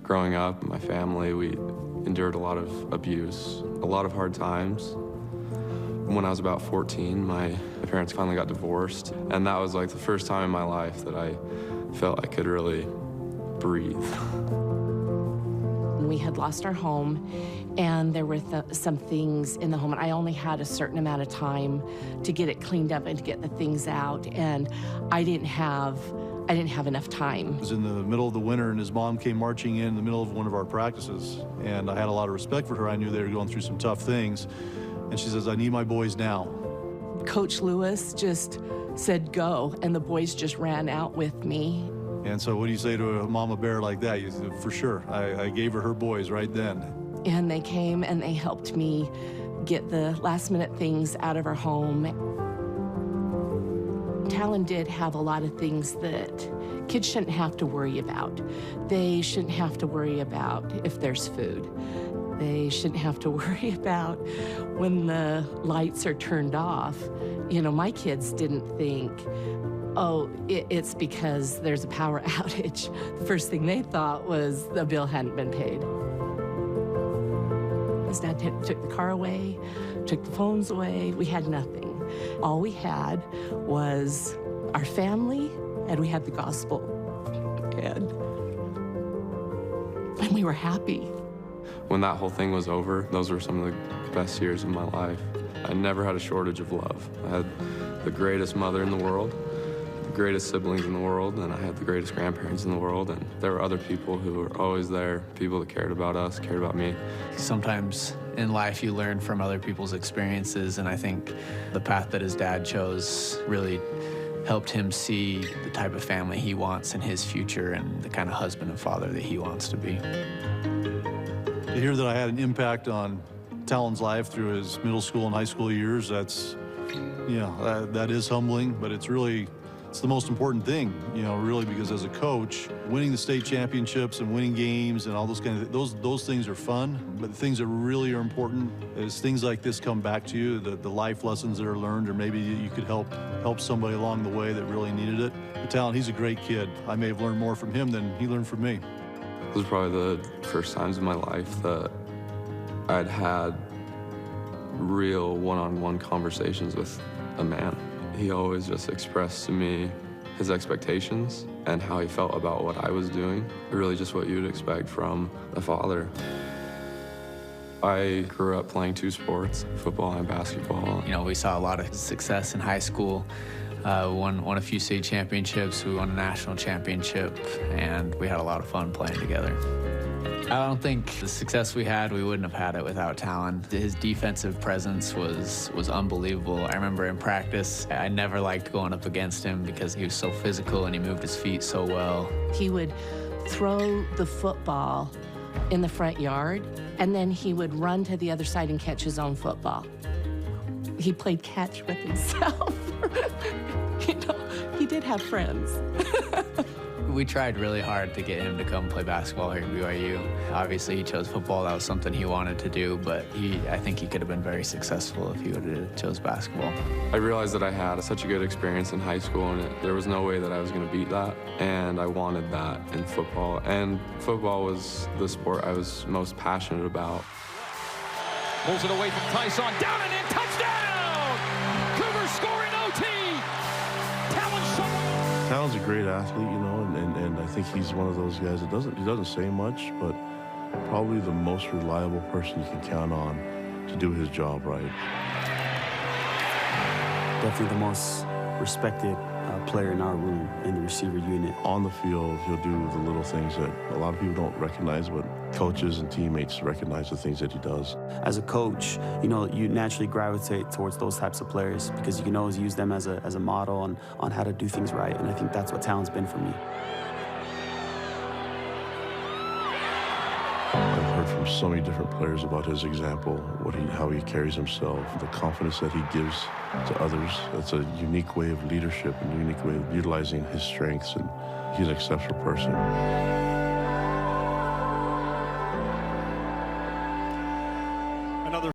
Growing up, my family, we endured a lot of abuse, a lot of hard times. When I was about 14, my parents finally got divorced, and that was like the first time in my life that I felt I could really breathe. We had lost our home, and there were some things in the home, and I only had a certain amount of time to get it cleaned up and to get the things out, and I didn't have enough time. It was in the middle of the winter, and his mom came marching in the middle of one of our practices, and I had a lot of respect for her. I knew they were going through some tough things, and she says, "I need my boys now." Coach Lewis just said, "Go," and the boys just ran out with me. And so what do you say to a mama bear like that? You said, for sure. I gave her boys right then. And they came and they helped me get the last minute things out of our home. Talon did have a lot of things that kids shouldn't have to worry about. They shouldn't have to worry about if there's food. They shouldn't have to worry about when the lights are turned off. You know, my kids didn't think, oh, it's because there's a power outage. The first thing they thought was the bill hadn't been paid. His dad took the car away, took the phones away. We had nothing. All we had was our family, and we had the gospel. And we were happy. When that whole thing was over, those were some of the best years of my life. I never had a shortage of love. I had the greatest mother in the world, the greatest siblings in the world, and I had the greatest grandparents in the world, and there were other people who were always there, people that cared about us, cared about me. Sometimes in life you learn from other people's experiences, and I think the path that his dad chose really helped him see the type of family he wants in his future and the kind of husband and father that he wants to be. To hear that I had an impact on Talon's life through his middle school and high school years, that's, that is humbling, but it's the most important thing, really, because as a coach, winning the state championships and winning games and all those kind of those things are fun, but the things that really are important is things like this come back to you, the life lessons that are learned, or maybe you could help somebody along the way that really needed it. But Talon, he's a great kid. I may have learned more from him than he learned from me. Those were probably the first times in my life that I'd had real one-on-one conversations with a man. He always just expressed to me his expectations and how he felt about what I was doing. Really just what you'd expect from a father. I grew up playing two sports, football and basketball. We saw a lot of success in high school. Won a few state championships, we won a national championship, and we had a lot of fun playing together. I don't think the success we had, we wouldn't have had it without Talon. His defensive presence was unbelievable. I remember in practice, I never liked going up against him because he was so physical and he moved his feet so well. He would throw the football in the front yard, and then he would run to the other side and catch his own football. He played catch with himself. He did have friends. We tried really hard to get him to come play basketball here at BYU. Obviously, he chose football. That was something he wanted to do, but I think he could have been very successful if he would have chose basketball. I realized that I had such a good experience in high school, and there was no way that I was going to beat that, and I wanted that in football. And football was the sport I was most passionate about. Pulls it away from Tyson, down and in, touchdown! Cougars score in OT! Talon Shumway. Talon's a great athlete, and I think he's one of those guys that doesn't say much, but probably the most reliable person you can count on to do his job right. Definitely the most respected player in our room, in the receiver unit. On the field, he'll do the little things that a lot of people don't recognize, but coaches and teammates recognize the things that he does. As a coach, you naturally gravitate towards those types of players because you can always use them as a model on how to do things right, and I think that's what Talon's been for me. I've heard from so many different players about his example, how he carries himself, the confidence that he gives to others. It's a unique way of leadership and a unique way of utilizing his strengths, and he's an exceptional person.